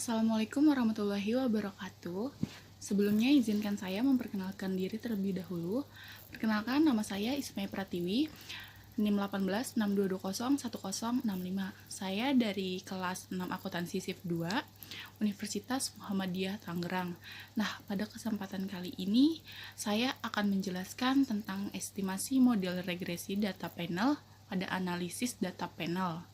Assalamualaikum warahmatullahi wabarakatuh. Sebelumnya izinkan saya memperkenalkan diri terlebih dahulu. Perkenalkan, nama saya Ismay Pratiwi, NIM 1862201065. Saya dari kelas 6 akuntansi SIF 2, Universitas Muhammadiyah Tangerang. Nah, pada kesempatan kali ini saya akan menjelaskan tentang estimasi model regresi data panel pada analisis data panel.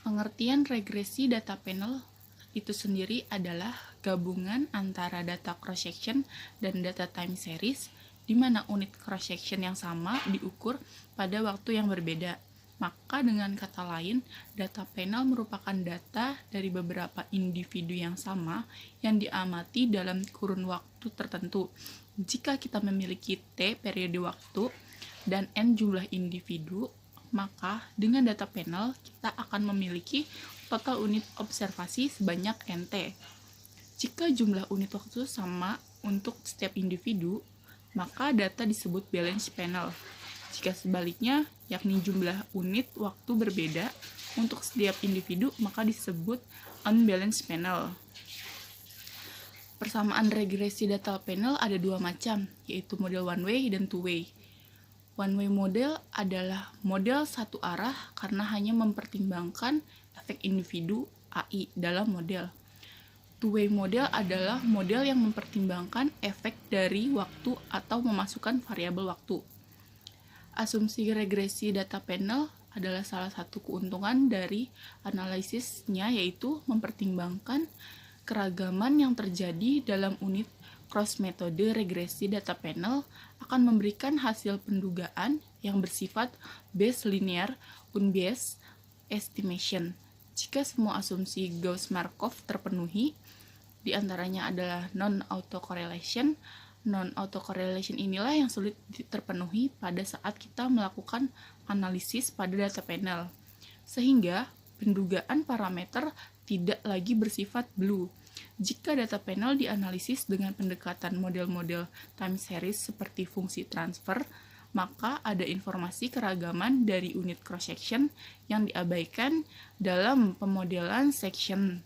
Pengertian regresi data panel itu sendiri adalah gabungan antara data cross-section dan data time series, di mana unit cross-section yang sama diukur pada waktu yang berbeda. Maka dengan kata lain, data panel merupakan data dari beberapa individu yang sama yang diamati dalam kurun waktu tertentu. Jika kita memiliki T periode waktu dan N jumlah individu, maka dengan data panel kita akan memiliki total unit observasi sebanyak NT. Jika jumlah unit waktu sama untuk setiap individu, maka data disebut balance panel. Jika sebaliknya, yakni jumlah unit waktu berbeda untuk setiap individu, maka disebut unbalanced panel. Persamaan regresi data panel ada dua macam, yaitu model one way dan two way. One way model adalah model satu arah karena hanya mempertimbangkan efek individu AI dalam model. Two way model adalah model yang mempertimbangkan efek dari waktu atau memasukkan variabel waktu. Asumsi regresi data panel adalah salah satu keuntungan dari analisisnya, yaitu mempertimbangkan keragaman yang terjadi dalam unit cross metode regresi data panel akan memberikan hasil pendugaan yang bersifat Bayes linear unbiased estimation. Jika semua asumsi Gauss-Markov terpenuhi, diantaranya adalah non-autocorrelation. Non-autocorrelation inilah yang sulit terpenuhi pada saat kita melakukan analisis pada data panel, sehingga pendugaan parameter tidak lagi bersifat blue. Jika data panel dianalisis dengan pendekatan model-model time series seperti fungsi transfer, maka ada informasi keragaman dari unit cross-section yang diabaikan dalam pemodelan section.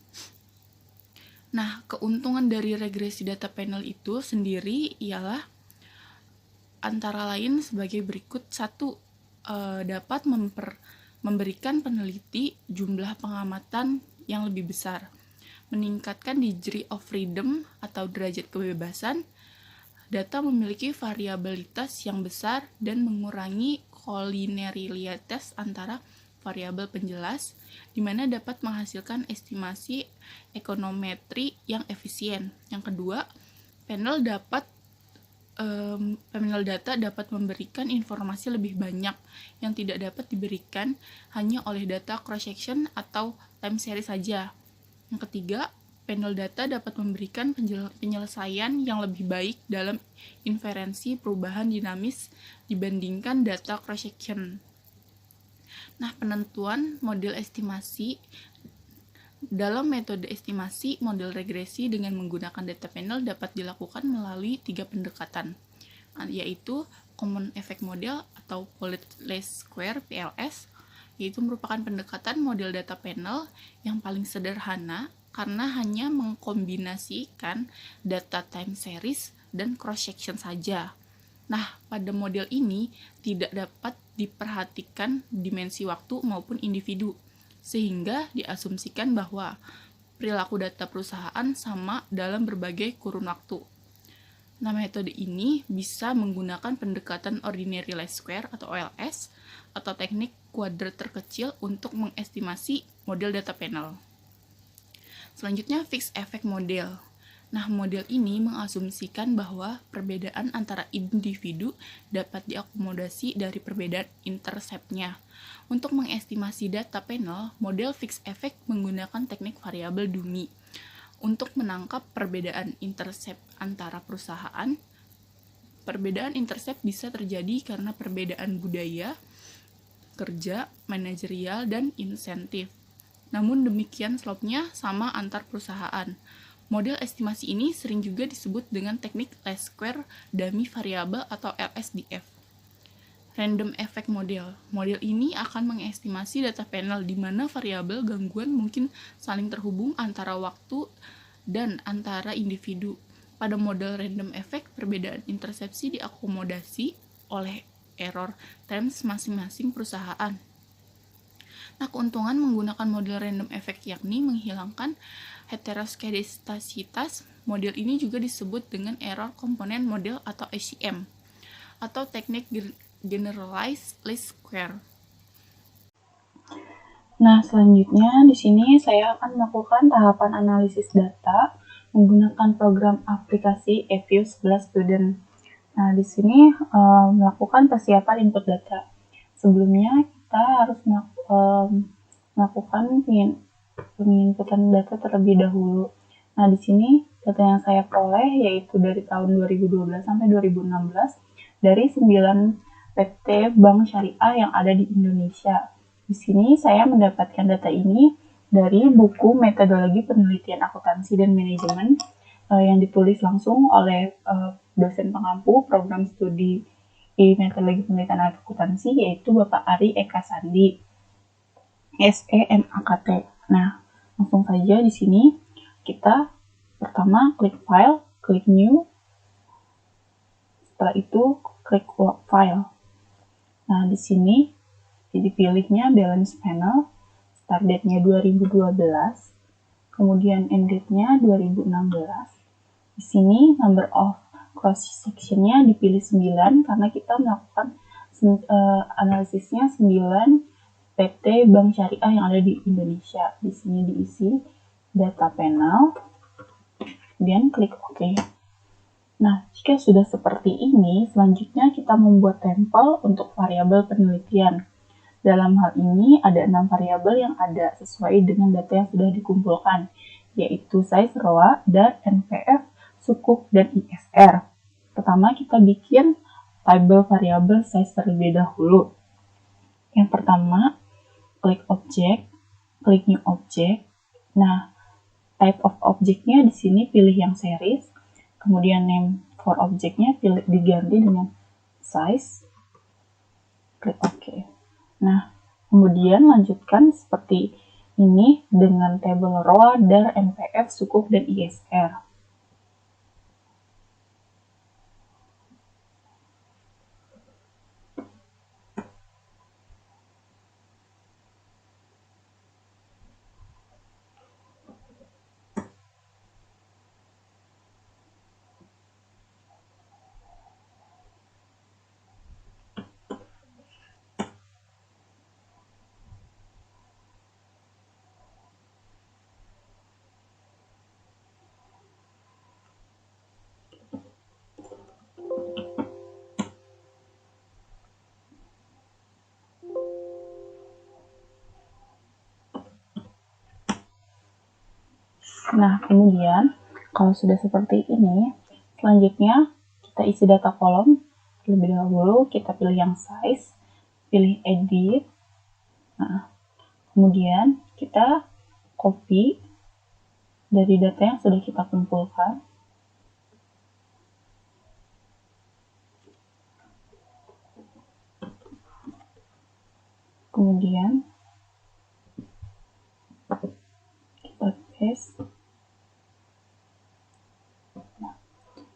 Nah, keuntungan dari regresi data panel itu sendiri ialah antara lain sebagai berikut. Satu, dapat memberikan peneliti jumlah pengamatan yang lebih besar, meningkatkan degree of freedom atau derajat kebebasan. Data memiliki variabilitas yang besar dan mengurangi kolinearitas antara variabel penjelas, di mana dapat menghasilkan estimasi ekonometri yang efisien. Yang kedua, panel data dapat memberikan informasi lebih banyak yang tidak dapat diberikan hanya oleh data cross-section atau time series saja. Yang ketiga, panel data dapat memberikan penyelesaian yang lebih baik dalam inferensi perubahan dinamis dibandingkan data cross-section. Nah, penentuan model estimasi dalam metode estimasi model regresi dengan menggunakan data panel dapat dilakukan melalui 3 pendekatan, yaitu Common Effect Model atau Pooled Least Square (PLS), yaitu merupakan pendekatan model data panel yang paling sederhana karena hanya mengkombinasikan data time series dan cross-section saja. Nah, pada model ini tidak dapat diperhatikan dimensi waktu maupun individu, sehingga diasumsikan bahwa perilaku data perusahaan sama dalam berbagai kurun waktu. Nah, metode ini bisa menggunakan pendekatan Ordinary Least Square atau OLS atau teknik kuadrat terkecil untuk mengestimasi model data panel. Selanjutnya, Fixed Effect Model. Nah, model ini mengasumsikan bahwa perbedaan antara individu dapat diakomodasi dari perbedaan intercept-nya. Untuk mengestimasi data panel, model Fixed Effect menggunakan teknik variabel dummy. Untuk menangkap perbedaan intercept antara perusahaan, perbedaan intercept bisa terjadi karena perbedaan budaya, kerja, manajerial, dan insentif. Namun demikian slope-nya sama antar perusahaan. Model estimasi ini sering juga disebut dengan teknik least square dummy variable atau LSDF. random effect model. Model ini akan mengestimasi data panel di mana variabel gangguan mungkin saling terhubung antara waktu dan antara individu. Pada model random effect, perbedaan intersepsi diakomodasi oleh error times masing-masing perusahaan. Nah, keuntungan menggunakan model random effect yakni menghilangkan heteroskedastasitas. Model ini juga disebut dengan error komponen model atau ACM, atau teknik generalized least square. Nah, selanjutnya di sini saya akan melakukan tahapan analisis data menggunakan program aplikasi EView 11 Student. Nah, di sini melakukan persiapan input data. Sebelumnya kita harus melakukan penginputan data terlebih dahulu. Nah, di sini data yang saya peroleh yaitu dari tahun 2012 sampai 2016 dari 9 PT Bank Syariah yang ada di Indonesia. Di sini saya mendapatkan data ini dari buku Metodologi Penelitian Akuntansi dan Manajemen yang ditulis langsung oleh dosen pengampu program studi Metodologi Penelitian Akuntansi yaitu Bapak Ari Eka Sandi, SEMAKT. Nah, langsung saja di sini kita pertama klik file, klik new, setelah itu klik work file. Nah, di sini dipilihnya balance panel, start date-nya 2012, kemudian end date-nya 2016. Di sini number of cross section-nya dipilih 9 karena kita melakukan analisisnya 9 PT Bank Syariah yang ada di Indonesia. Di sini diisi data panel, kemudian klik OK. Nah, jika sudah seperti ini, selanjutnya kita membuat sampel untuk variabel penelitian. Dalam hal ini, ada 6 variabel yang ada sesuai dengan data yang sudah dikumpulkan, yaitu size ROA, DAR, NPF, sukuk, dan ISR. Pertama, kita bikin tabel variabel size terlebih dahulu. Yang pertama, klik object, klik new object. Nah, type of object-nya di sini pilih yang series, kemudian name for object-nya diganti dengan size, klik OK. Nah, kemudian lanjutkan seperti ini dengan tabel ROA, DAR, NPF, sukuk, dan ISR. Nah, kemudian kalau sudah seperti ini, selanjutnya kita isi data kolom. Terlebih dahulu kita pilih yang size, pilih edit. Nah, kemudian kita copy dari data yang sudah kita kumpulkan. Kemudian kita paste.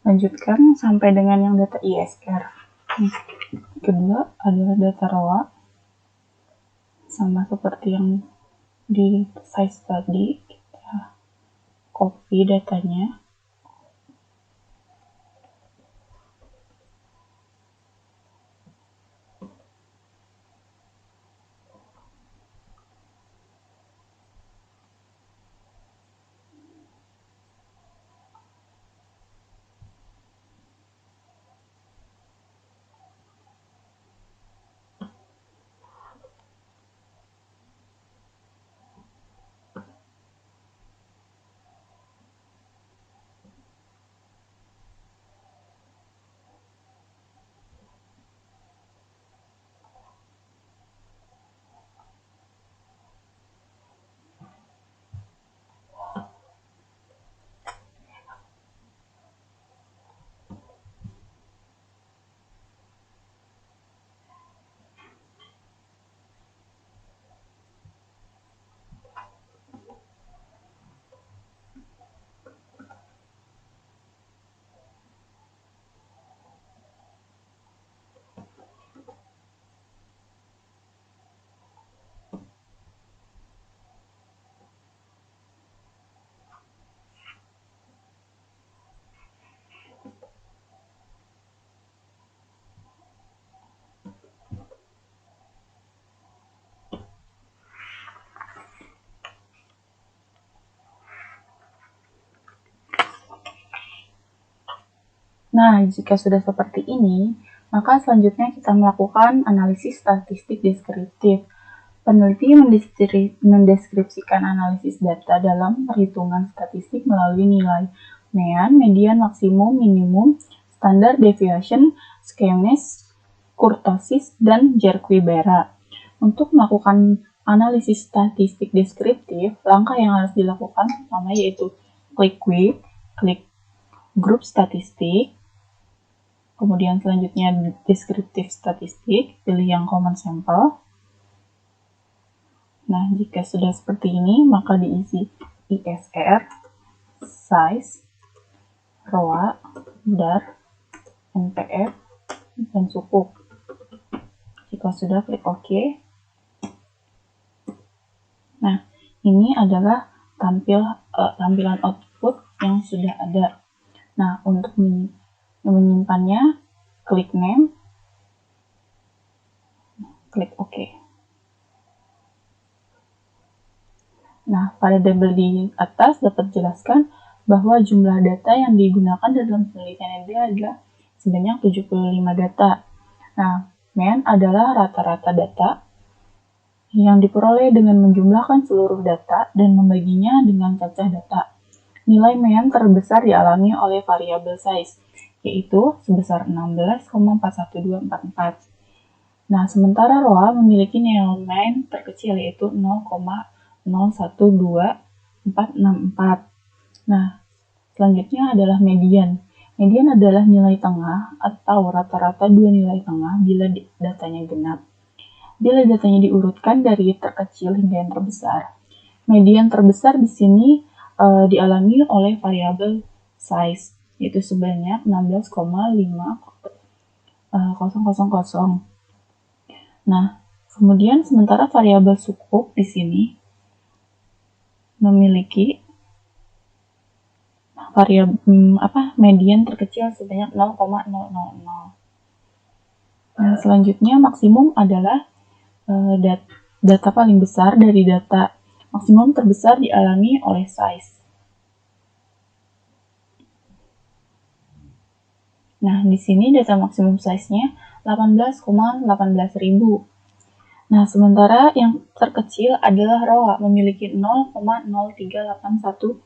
Lanjutkan sampai dengan yang data ISR. Kedua adalah data ROA, sama seperti yang di size tadi, kita copy datanya. Nah, jika sudah seperti ini, maka selanjutnya kita melakukan analisis statistik deskriptif. Peneliti mendeskripsikan analisis data dalam perhitungan statistik melalui nilai mean, median, maksimum, minimum, standard deviation, skewness, kurtosis, dan Jerquibera. Untuk melakukan analisis statistik deskriptif, langkah yang harus dilakukan pertama yaitu klik quick, klik grup statistik, kemudian selanjutnya deskriptif statistik, pilih yang common sample. Nah, jika sudah seperti ini, maka diisi ISR, size, ROA, DAR, NPF, dan sukuk. Jika sudah, klik OK. Nah, ini adalah tampilan output yang sudah ada. Nah, untuk menyimpannya, klik name, klik OK. Nah, pada tabel di atas dapat dijelaskan bahwa jumlah data yang digunakan dalam penelitian ini adalah sebanyak 75 data. Nah, mean adalah rata-rata data yang diperoleh dengan menjumlahkan seluruh data dan membaginya dengan cacah data. Nilai mean terbesar dialami oleh variabel size, yaitu sebesar 16,41244. Nah, sementara ROA memiliki nilai mean terkecil yaitu 0,012464. Nah, selanjutnya adalah median. Median adalah nilai tengah atau rata-rata dua nilai tengah bila datanya genap. Bila datanya diurutkan dari terkecil hingga yang terbesar. Median terbesar di sini dialami oleh variabel size, yaitu sebanyak 16,5000. Nah, kemudian sementara variabel sukuk di sini memiliki median terkecil sebanyak 0,000. Nah, selanjutnya maksimum adalah data paling besar dari data. Maksimum terbesar dialami oleh size. Nah, di sini data maksimum size-nya 18,18000. Nah, sementara yang terkecil adalah ROA memiliki 0,038100.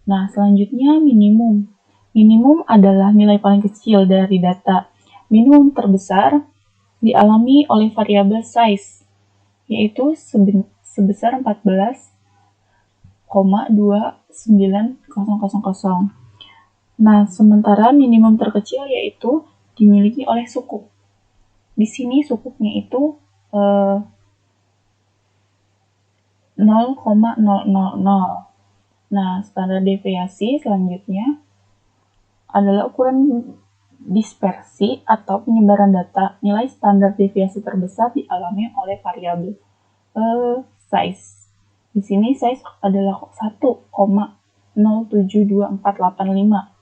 Nah, selanjutnya minimum. Minimum adalah nilai paling kecil dari data. Minimum terbesar dialami oleh variabel size, yaitu sebesar 14,29000. Nah, sementara minimum terkecil yaitu dimiliki oleh sukuk. Di sini sukuknya itu 0,000. Nah, standar deviasi selanjutnya adalah ukuran dispersi atau penyebaran data. Nilai standar deviasi terbesar dialami oleh variabel size. Di sini size adalah 1,072485.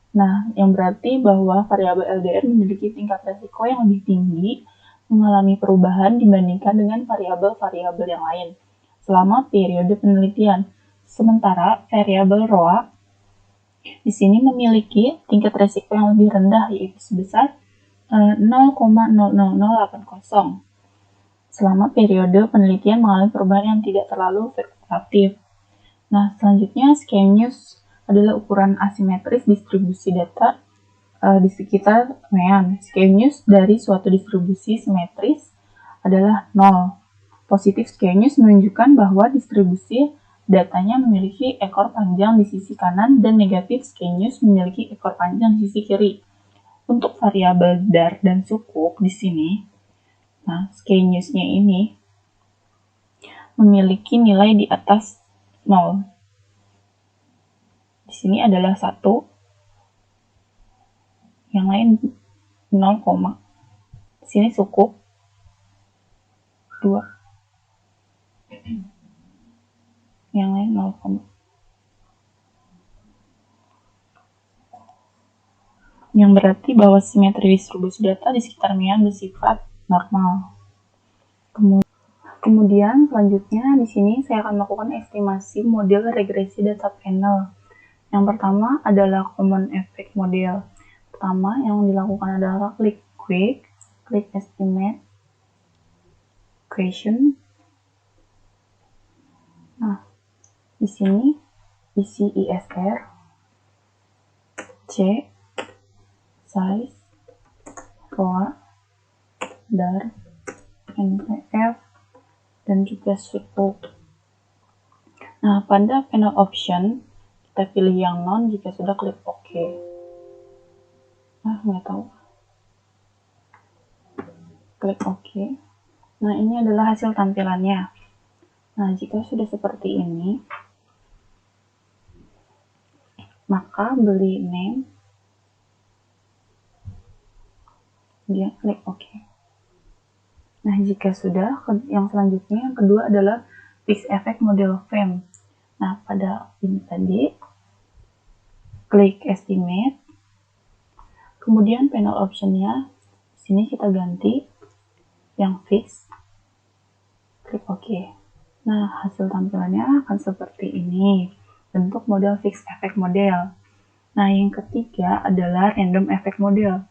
Nah, yang berarti bahwa variabel LDR memiliki tingkat resiko yang lebih tinggi mengalami perubahan dibandingkan dengan variabel-variabel yang lain selama periode penelitian. Sementara variabel ROA di sini memiliki tingkat resiko yang lebih rendah yaitu sebesar 0,00080 selama periode penelitian mengalami perubahan yang tidak terlalu fluktuatif. Nah, selanjutnya skewness adalah ukuran asimetris distribusi data di sekitar mean. Skewness dari suatu distribusi simetris adalah 0. Positif skewness menunjukkan bahwa distribusi datanya memiliki ekor panjang di sisi kanan dan negatif skewness memiliki ekor panjang di sisi kiri. Untuk variabel DAR dan sukuk di sini, nah skewness-nya ini memiliki nilai di atas 0. Di sini adalah 1, yang lain 0, di sini sukuk 2, yang lain 0, yang berarti bahwa simetri distribusi data di sekitar mean bersifat normal. Kemudian selanjutnya di sini saya akan melakukan estimasi model regresi data panel. Yang pertama adalah common effect model. Pertama yang dilakukan adalah klik quick, klik estimate, question. Nah, di sini isi ISR, C, size, ROA, DAR, NPF, dan juga suku. Nah, pada panel option, kita pilih yang non jika sudah klik OK. Nggak tahu. Klik OK. Nah, ini adalah hasil tampilannya. Nah, jika sudah seperti ini, maka beli name, dia klik OK. Nah, jika sudah, yang selanjutnya, yang kedua adalah fix effect model frame. Nah, pada ini tadi, klik estimate, kemudian panel optionnya, di sini kita ganti yang fix, klik OK. Nah, hasil tampilannya akan seperti ini, bentuk model fix effect model. Nah, yang ketiga adalah random effect model.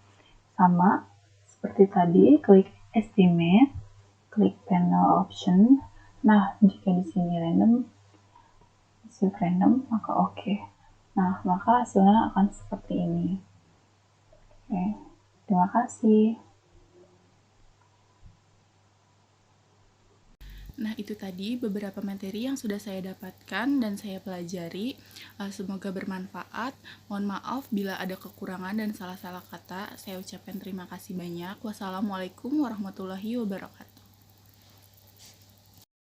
Sama seperti tadi, klik estimate, klik panel option. Nah, jika di sini random, maka OK. Nah, maka hasilnya akan seperti ini. Oke, terima kasih. Nah, itu tadi beberapa materi yang sudah saya dapatkan dan saya pelajari. Semoga bermanfaat. Mohon maaf bila ada kekurangan dan salah-salah kata. Saya ucapkan terima kasih banyak. Wassalamualaikum warahmatullahi wabarakatuh.